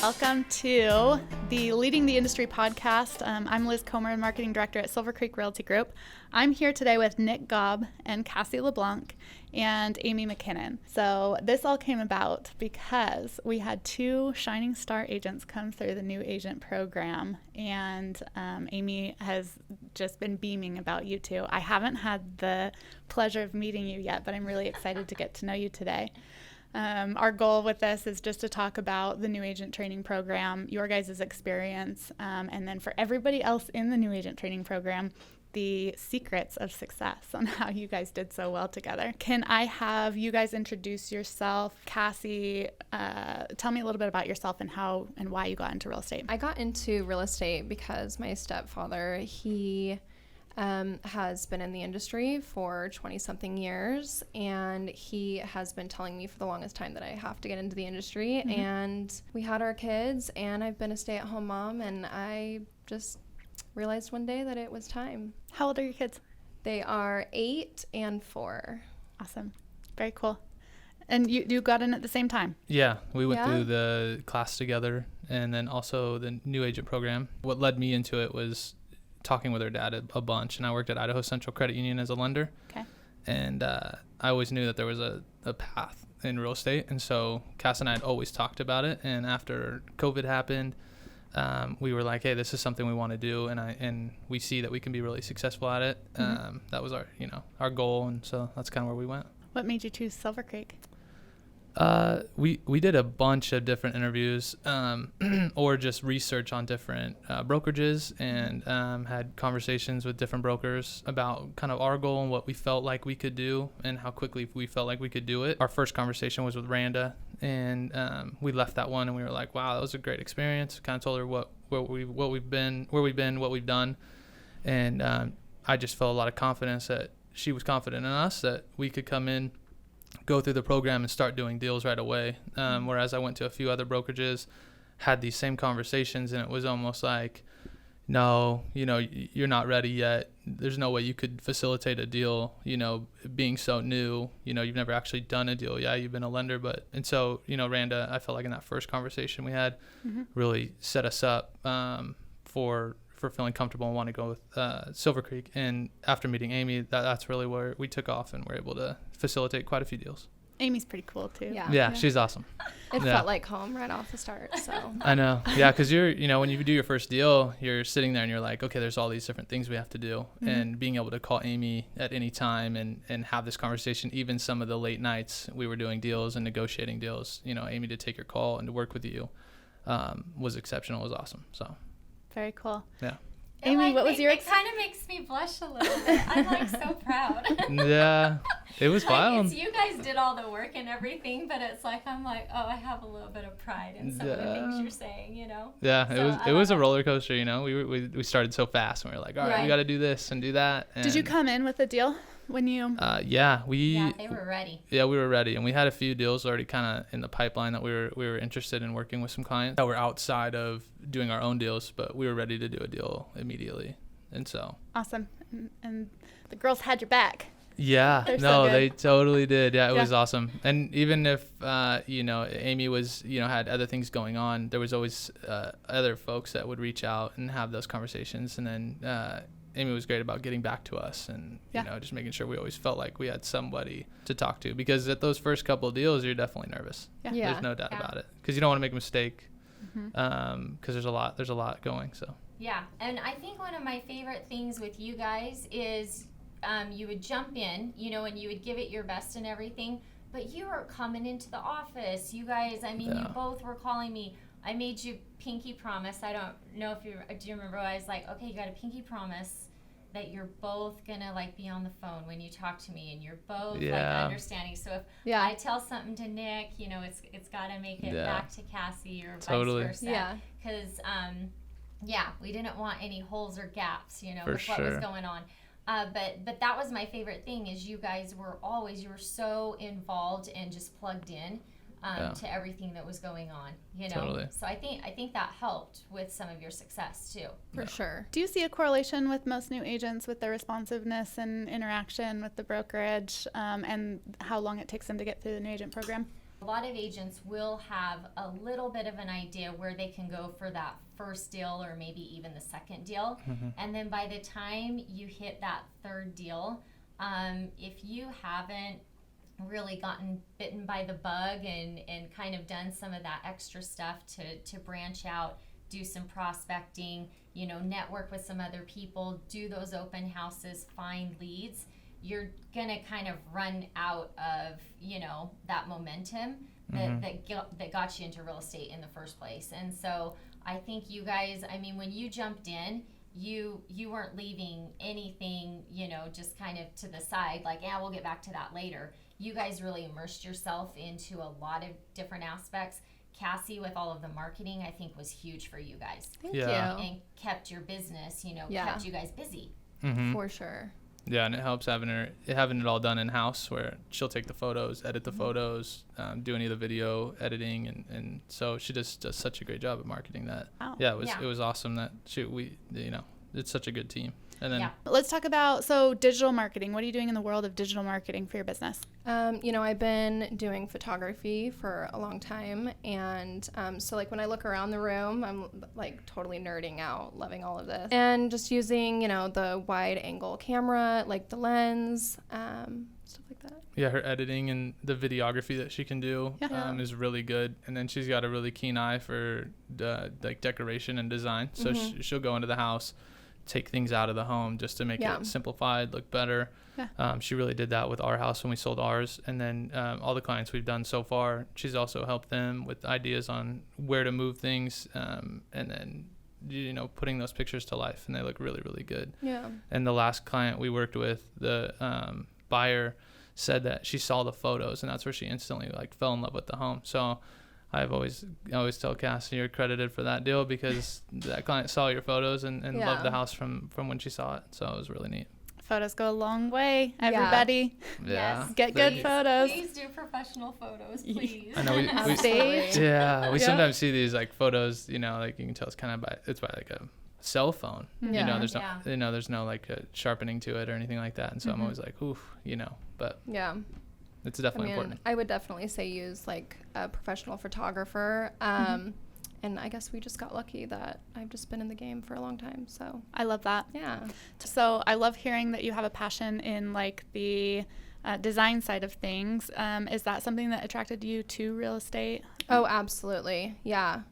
Welcome to the Leading the Industry podcast. I'm Liz Comer, Marketing Director at Silvercreek Realty Group. I'm here today with Nick Gobb and Cassie LeBlanc and Amy McKinnon. So this all came about because we had two Shining Star agents come through the new agent program, and Amy has just been beaming about you two. I haven't had the pleasure of meeting you yet, but I'm really excited to get to know you today. Our goal with this is just to talk about the new agent training program, your guys' experience, and then for everybody else in the new agent training program, the secrets of success on how you guys did so well together. Can I have you guys introduce yourself? Cassie, tell me a little bit about yourself and how and why you got into real estate. I got into real estate because my stepfather, he has been in the industry for 20-something years, and he has been telling me for the longest time that I have to get into the industry. Mm-hmm. And we had our kids, and I've been a stay-at-home mom, and I just realized one day that it was time. How old are your kids? They are 8 and 4. Awesome. Very cool. And you got in at the same time? Yeah, we went through the class together, and then also the new agent program. What led me into it was talking with her dad a bunch, and I worked at Idaho Central Credit Union as a lender. Okay. And I always knew that there was a path in real estate, and so Cass and I had always talked about it. And after COVID happened, we were like, hey, this is something we want to do, and we see that we can be really successful at it. Mm-hmm. That was our goal, and so that's kind of where we went. What made you choose Silvercreek? We did a bunch of different interviews, or just research on different brokerages, and had conversations with different brokers about kind of our goal and what we felt like we could do and how quickly we felt like we could do it. Our first conversation was with Randa, and we left that one and we were like, wow, that was a great experience. Kind of told her where we've been, what we've done, and I just felt a lot of confidence that she was confident in us that we could come in, go through the program and start doing deals right away. Whereas I went to a few other brokerages, had these same conversations, and it was almost like, no, you're not ready yet. There's no way you could facilitate a deal, being so new, you've never actually done a deal. Yeah, you've been a lender, and so, Randa, I felt like in that first conversation we had, mm-hmm. really set us up for feeling comfortable and want to go with Silvercreek. And after meeting Amy, that's really where we took off and were able to facilitate quite a few deals. Amy's pretty cool too. Yeah, she's awesome. It felt like home right off the start. So I know. Yeah, because you're, when you do your first deal, you're sitting there and you're like, okay, there's all these different things we have to do. Mm-hmm. And being able to call Amy at any time and have this conversation, even some of the late nights we were doing deals and negotiating deals, Amy to take your call and to work with you was exceptional, was awesome. So. Very cool. Yeah. Amy, what was your... It kind of makes me blush a little bit. I'm so proud. Yeah, it was wild. It's you guys did all the work and everything, but it's like, I'm like, oh, I have a little bit of pride in some of the things you're saying, Yeah, so it was a roller coaster, we started so fast and we were like, all right, we got to do this and do that. And did you come in with a deal when you... Yeah, they were ready. Yeah, we were ready, and we had a few deals already kind of in the pipeline that we were interested in working with some clients that were outside of doing our own deals, but we were ready to do a deal immediately, and so. Awesome, and the girls had your back. Yeah, they totally did. Yeah, it was awesome. And even if Amy was had other things going on, there was always other folks that would reach out and have those conversations, and then Amy was great about getting back to us and just making sure we always felt like we had somebody to talk to, because at those first couple of deals you're definitely nervous. There's no doubt about it, because you don't want to make a mistake, because there's a lot going. So and I think one of my favorite things with you guys is you would jump in, and you would give it your best and everything, but you were coming into the office, you guys. I mean, you both were calling me. I made you pinky promise. I don't know if do you remember? I was like, okay, you got a pinky promise that you're both gonna be on the phone when you talk to me, and you're both understanding. So if I tell something to Nick, it's gotta make it back to Cassie or vice versa. Yeah. Because we didn't want any holes or gaps, with what was going on. But that was my favorite thing, is you guys were you were so involved and just plugged in. To everything that was going on, Totally. So I think that helped with some of your success too. For sure. Do you see a correlation with most new agents with their responsiveness and interaction with the brokerage, and how long it takes them to get through the new agent program? A lot of agents will have a little bit of an idea where they can go for that first deal or maybe even the second deal. And then by the time you hit that third deal, if you haven't really gotten bitten by the bug and kind of done some of that extra stuff to branch out, do some prospecting, network with some other people, do those open houses, find leads, you're gonna kind of run out of that momentum that got you into real estate in the first place. And so I think you guys, when you jumped in, you weren't leaving anything just kind of to the side, like, we'll get back to that later. You guys really immersed yourself into a lot of different aspects. Cassie, with all of the marketing, I think was huge for you guys. Thank you. And kept your business, kept you guys busy. For sure. Yeah, and it helps having it all done in-house, where she'll take the photos, edit the photos, do any of the video editing, and so she just does such a great job at marketing that. Wow. Yeah, it was awesome that it's such a good team. And then let's talk about digital marketing. What are you doing in the world of digital marketing for your business? I've been doing photography for a long time, and so like when I look around the room, I'm like totally nerding out, loving all of this, and just using the wide angle camera, like the lens, stuff like that. Yeah, her editing and the videography that she can do is really good, and then she's got a really keen eye for decoration and design. So she'll go into the house, take things out of the home just to make it simplified, look better. She really did that with our house when we sold ours, and then all the clients we've done so far, she's also helped them with ideas on where to move things, and then putting those pictures to life, and they look really, really good. And the last client we worked with, the buyer said that she saw the photos, and that's where she instantly fell in love with the home. So I always tell Cassie, you're credited for that deal, because that client saw your photos and loved the house from when she saw it. So it was really neat. Photos go a long way, everybody. Yeah. Yes. Get good photos. Please do professional photos, please. I know we sometimes see these photos, you can tell it's by a cell phone. There's no there's no sharpening to it or anything like that. And so I'm always but it's definitely important. I would definitely say use a professional photographer. And I guess we just got lucky that I've just been in the game for a long time. So I love that. Yeah. So I love hearing that you have a passion in the design side of things. Is that something that attracted you to real estate? Oh, absolutely. Yeah.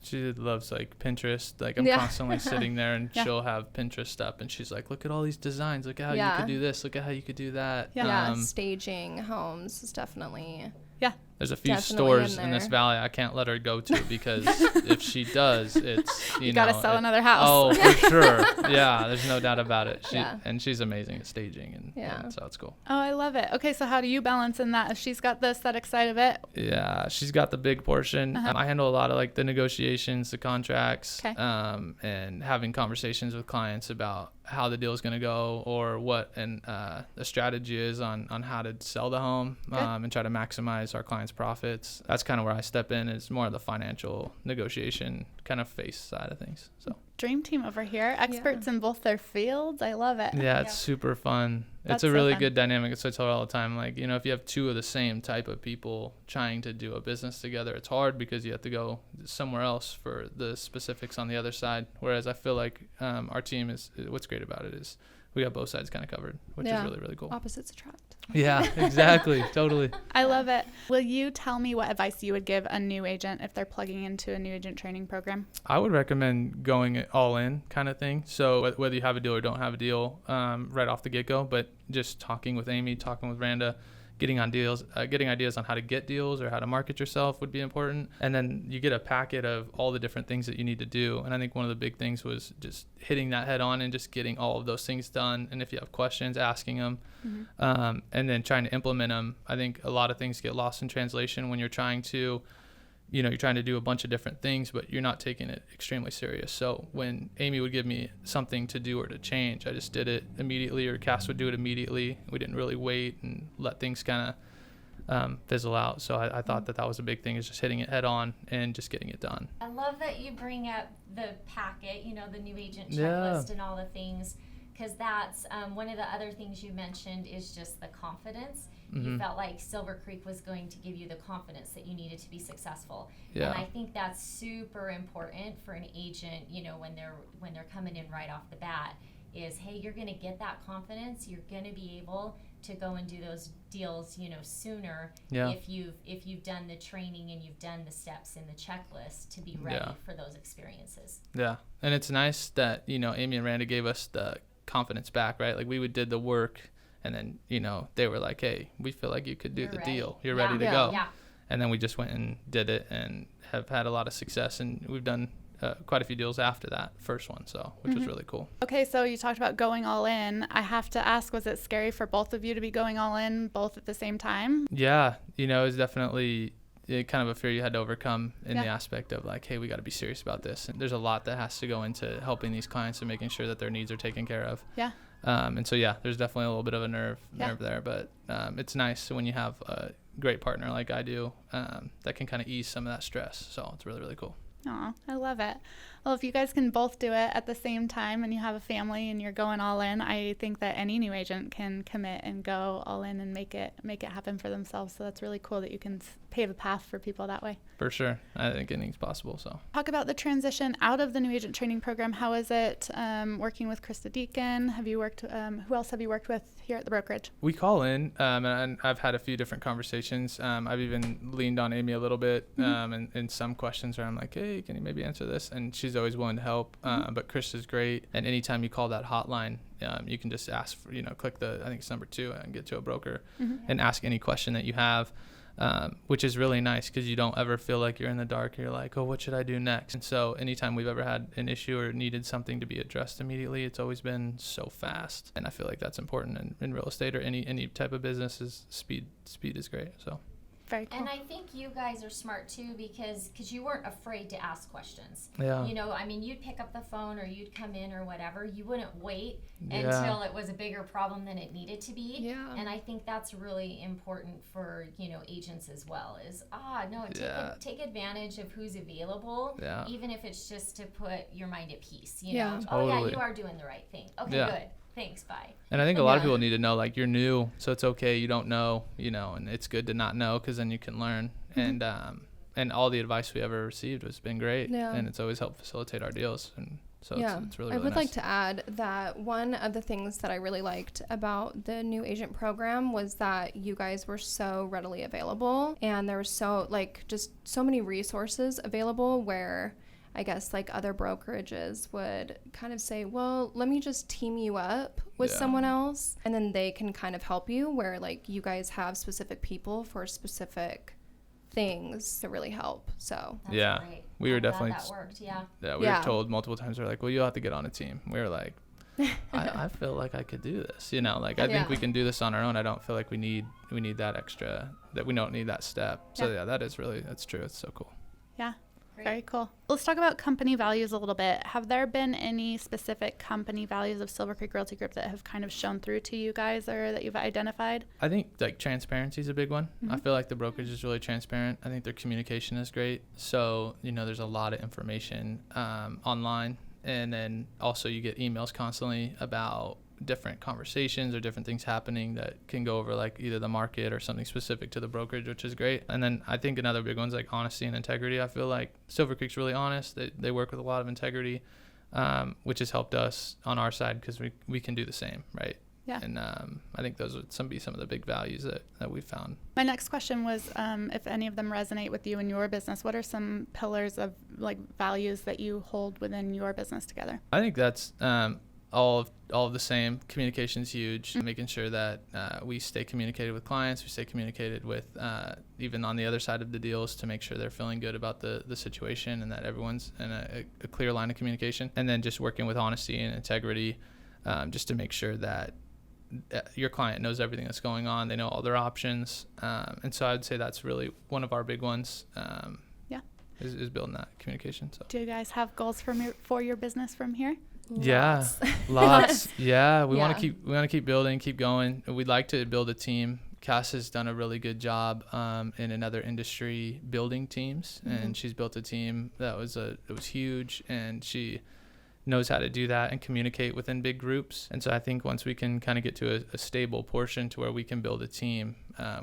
She loves Pinterest. I'm constantly sitting there, and she'll have Pinterest up, and she's like, look at all these designs. Look at how you could do this. Look at how you could do that. Staging homes is definitely. There's a few stores in this valley I can't let her go to, because if she does, it's you gotta sell another house. Oh, for sure. Yeah, there's no doubt about it. And she's amazing at staging, and so it's cool. Oh, I love it. Okay, so how do you balance in that? If she's got the aesthetic side of it. Yeah, she's got the big portion. I handle a lot of the negotiations, the contracts, and having conversations with clients about how the deal is going to go, or what the strategy is on how to sell the home, and try to maximize our clients' profits. That's kind of where I step in. It's more of the financial negotiation kind of face side of things. So dream team over here, experts in both their fields. I love it. Yeah, it's super fun. It's a really good dynamic. So I tell her all the time, if you have two of the same type of people trying to do a business together, it's hard because you have to go somewhere else for the specifics on the other side. Whereas I feel like our team what's great about it is we got both sides kind of covered, which is really, really cool. Opposites attract. Yeah, exactly. Totally. I love it. Will you tell me what advice you would give a new agent if they're plugging into a new agent training program? I would recommend going all in kind of thing. So whether you have a deal or don't have a deal right off the get-go, but just talking with Amy, talking with Randa, getting ideas on how to get deals or how to market yourself would be important. And then you get a packet of all the different things that you need to do. And I think one of the big things was just hitting that head on and just getting all of those things done. And if you have questions, asking them, and then trying to implement them. I think a lot of things get lost in translation when you're trying to do a bunch of different things, but you're not taking it extremely serious. So when Amy would give me something to do or to change, I just did it immediately, or Cass would do it immediately. We didn't really wait and let things kind of fizzle out. So I thought that was a big thing, is just hitting it head on and just getting it done. I love that you bring up the packet, the new agent checklist and all the things, because that's one of the other things you mentioned is just the confidence. You felt like Silvercreek was going to give you the confidence that you needed to be successful. Yeah. And I think that's super important for an agent, you know, when they're coming in right off the bat, is, hey, you're going to get that confidence. You're going to be able to go and do those deals, you know, sooner if you've done the training and you've done the steps in the checklist to be ready for those experiences. Yeah. And it's nice that, you know, Amy and Randa gave us the confidence back, right? Like we did the work, and then, you know, they were like, hey, we feel like you could do the deal. You're ready to go. Yeah. And then we just went and did it and have had a lot of success. And we've done quite a few deals after that first one, which was really cool. Okay, so you talked about going all in. I have to ask, was it scary for both of you to be going all in both at the same time? Yeah, you know, it was definitely kind of a fear you had to overcome in the aspect of like, hey, we got to be serious about this. And there's a lot that has to go into helping these clients and making sure that their needs are taken care of. Yeah. And so, there's definitely a little bit of a nerve there, but it's nice when you have a great partner like I do that can kind of ease some of that stress. So it's really, really cool. Oh, I love it. Well, if you guys can both do it at the same time and you have a family and you're going all in, I think that any new agent can commit and go all in and make it happen for themselves. So that's really cool that you can pave a path for people that way. For sure. I think anything's possible. So talk about the transition out of the new agent training program. How is it working with Krista Deacon? Have you worked, who else have you worked with here at the brokerage? We call in and I've had a few different conversations. I've even leaned on Amy a little bit and some questions where I'm like, hey, can you maybe answer this? And she's always willing to help. But Krista's great. And anytime you call that hotline, you can just ask for, click I think it's number 2 and get to a broker and ask any question that you have. Which is really nice because you don't ever feel like you're in the dark. You're like, oh, what should I do next? And so anytime we've ever had an issue or needed something to be addressed immediately, it's always been so fast. And I feel like that's important in real estate or any type of business. Is speed is great. So very cool. And I think you guys are smart too because you weren't afraid to ask questions. Yeah. You'd pick up the phone or you'd come in or whatever. You wouldn't wait until it was a bigger problem than it needed to be. Yeah. And I think that's really important for, agents as well is, take advantage of who's available, even if it's just to put your mind at peace. Totally. Oh, yeah, you are doing the right thing. Okay, good. Thanks, bye. And I think a lot of people need to know, like, you're new, so it's okay, you don't know, and it's good to not know because then you can learn. And all the advice we ever received has been great, and it's always helped facilitate our deals. And so it's really, really I would nice. like to add that one of the things that I really liked about the new agent program was that you guys were so readily available, and there were just so many resources available where I guess like other brokerages would kind of say, well, let me just team you up with someone else and then they can kind of help you, where like you guys have specific people for specific things to really help. So that's great. We were definitely that worked. We were told multiple times, we're like, well, you'll have to get on a team. We were like, I feel like I could do this, I think we can do this on our own. I don't feel like we need that extra, that we don't need that step. So that's true. It's so cool. Yeah. Very cool. Let's talk about company values a little bit. Have there been any specific company values of Silvercreek Realty Group that have kind of shown through to you guys or that you've identified? I think like transparency is a big one. I feel like the brokerage is really transparent. I think their communication is great. So, there's a lot of information online. And then also you get emails constantly about different conversations or different things happening that can go over like either the market or something specific to the brokerage, which is great. And then I think another big one's like honesty and integrity. I feel like Silvercreek's really honest. They work with a lot of integrity, which has helped us on our side because we can do the same, right? Yeah. And I think those would be some of the big values that we found. My next question was if any of them resonate with you in your business. What are some pillars of like values that you hold within your business together? I think that's all of the same. Communication's huge. Making sure that we stay communicated with clients, we stay communicated with even on the other side of the deals to make sure they're feeling good about the situation and that everyone's in a clear line of communication. And then just working with honesty and integrity just to make sure that your client knows everything that's going on. They know all their options. And so I'd say that's really one of our big ones. Is building that communication. So do you guys have goals for your business from here? Lots. Yeah, we want to keep building, keep going. We'd like to build a team. Cass has done a really good job in another industry building teams, and she's built a team that was huge, and she knows how to do that and communicate within big groups. And so I think once we can kind of get to a stable portion to where we can build a team,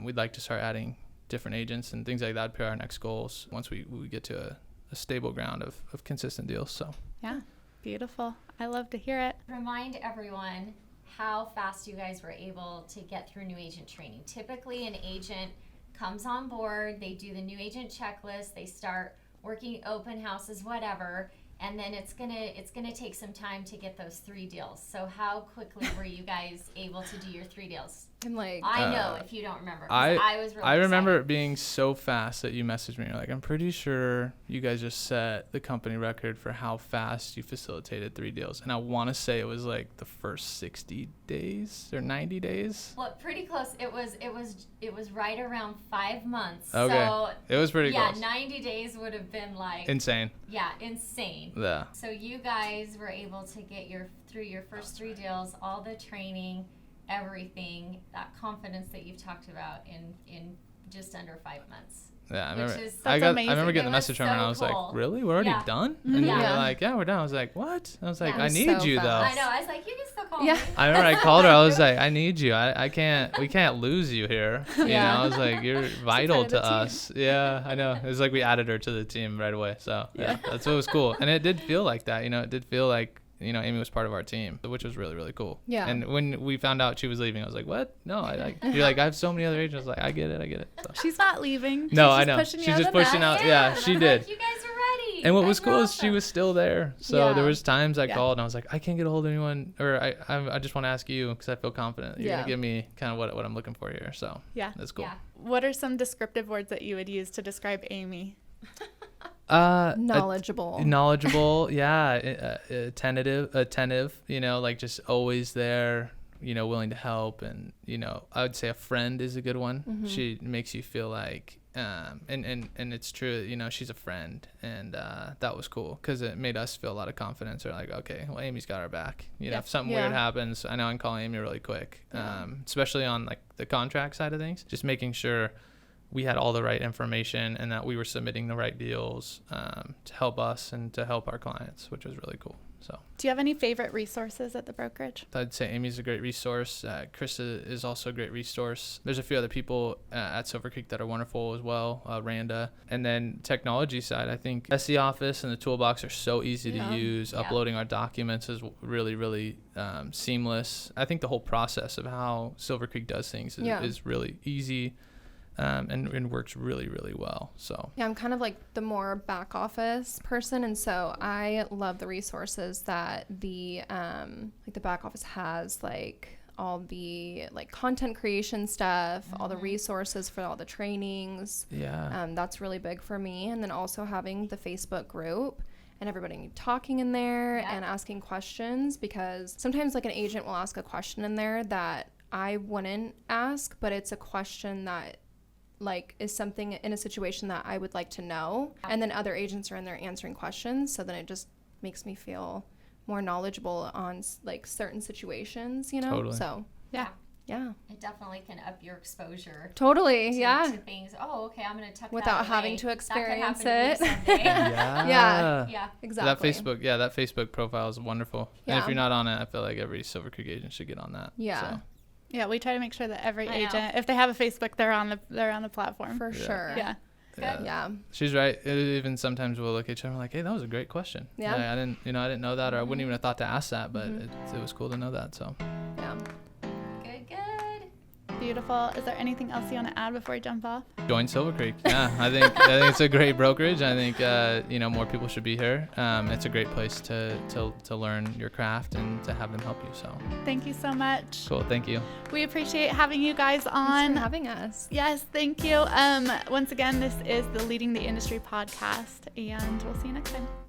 we'd like to start adding different agents and things like that. Be our next goals once we get to a stable ground of consistent deals. So yeah, beautiful. I love to hear it. Remind everyone how fast you guys were able to get through new agent training. Typically, an agent comes on board, they do the new agent checklist, they start working open houses, whatever, and then it's gonna take some time to get those 3 deals. So how quickly were you guys able to do your 3 deals? And like, I know if you don't remember. I was really I remember excited. it being so fast that you messaged me. You're like, I'm pretty sure you guys just set the company record for how fast you facilitated 3 deals. And I want to say it was like the first 60 days or 90 days. Well, pretty close. It was right around 5 months. Okay. So it was pretty close. Yeah, 90 days would have been like Insane. Yeah, insane. Yeah. So you guys were able to get through your first 3 deals, all the training, everything, that confidence that you've talked about in just under 5 months. Yeah, I remember. That's I amazing. remember getting It the was message from her, and I so was cool. like, "Really? We're already Yeah. done?" And Yeah. they were like, "Yeah, we're done." I was like, "What?" I was like, Yeah. "I need So you though." fast. I know. I was like, you can still call Yeah. me. I remember I called her. I was like, "I need you. I can't. We can't lose you here." You Yeah. know, I was like, "You're vital part of the to team. us." Yeah, I know. It was like we added her to the team right away. So yeah, that's what was cool, and it did feel like that. You know, it did feel like Amy was part of our team, which was really, really cool. Yeah. And when we found out she was leaving, I was like, "What? No, you're like, I have so many other agents." I was like, I get it. So. She's not leaving. No, She's I just know. pushing you She's out just of the pushing nest. out. Yeah, she I'm did. Like, you guys are ready. And what You was guys are cool is she awesome. was still there. So Yeah. there was times I Yeah. called and I was like, I can't get a hold of anyone, or I just want to ask you because I feel confident that you're Yeah. gonna give me kind of what I'm looking for here. So Yeah. that's cool. Yeah. What are some descriptive words that you would use to describe Amy? knowledgeable. Yeah, attentive, like just always there, willing to help. And I would say a friend is a good one. Mhm. She makes you feel like and it's true, she's a friend, and that was cool because it made us feel a lot of confidence. Or like, okay, well, Amy's got our back. Yeah. If something Yeah. weird happens, I know I can call Amy really quick. Yeah. Especially on like the contract side of things, just making sure we had all the right information and that we were submitting the right deals to help us and to help our clients, which was really cool. So Do you have any favorite resources at the brokerage? I'd say Amy's a great resource. Chris is also a great resource. There's a few other people at Silvercreek that are wonderful as well, Randa. And then technology side, I think SE Office and the Toolbox are so easy Yeah. to use. Yeah. Uploading our documents is really, really seamless. I think the whole process of how Silvercreek does things is really easy. And works really, really well. So Yeah, I'm kind of like the more back office person, and so I love the resources that the back office has, like all the like content creation stuff, all the resources for all the trainings. yeah, That's really big for me. And then also having the Facebook group and everybody talking in there Yeah. and asking questions, because sometimes like an agent will ask a question in there that I wouldn't ask, but it's a question that like is something in a situation that I would like to know. And then other agents are in there answering questions. So then it just makes me feel more knowledgeable on like certain situations, Totally. So Yeah. yeah, It definitely can up your exposure totally. to things. Oh, okay, I'm going to tuck that Without having away. to That could experience happen to me it. someday. yeah. Yeah. Exactly. That Facebook profile is wonderful. And Yeah. if you're not on it, I feel like every Silvercreek agent should get on that. Yeah. So. Yeah, we try to make sure that every I know. agent, if they have a Facebook, they're on the platform. For Yeah. sure. Yeah. Yeah. She's right. Even sometimes we'll look at each other and we're like, hey, that was a great question. Yeah. I didn't know that, or I wouldn't even have thought to ask that, but Mhm. it was cool to know that. So Yeah. Good. Beautiful. Is there anything else you want to add before we jump off? join Silvercreek. Yeah, I think it's a great brokerage. I think more people should be here. It's a great place to learn your craft and to have them help you. So Thank you so much. cool. Thank you. We appreciate having you guys Thanks on. for having us. Yes, thank you. Once again, this is the Leading the Industry podcast, and we'll see you next time.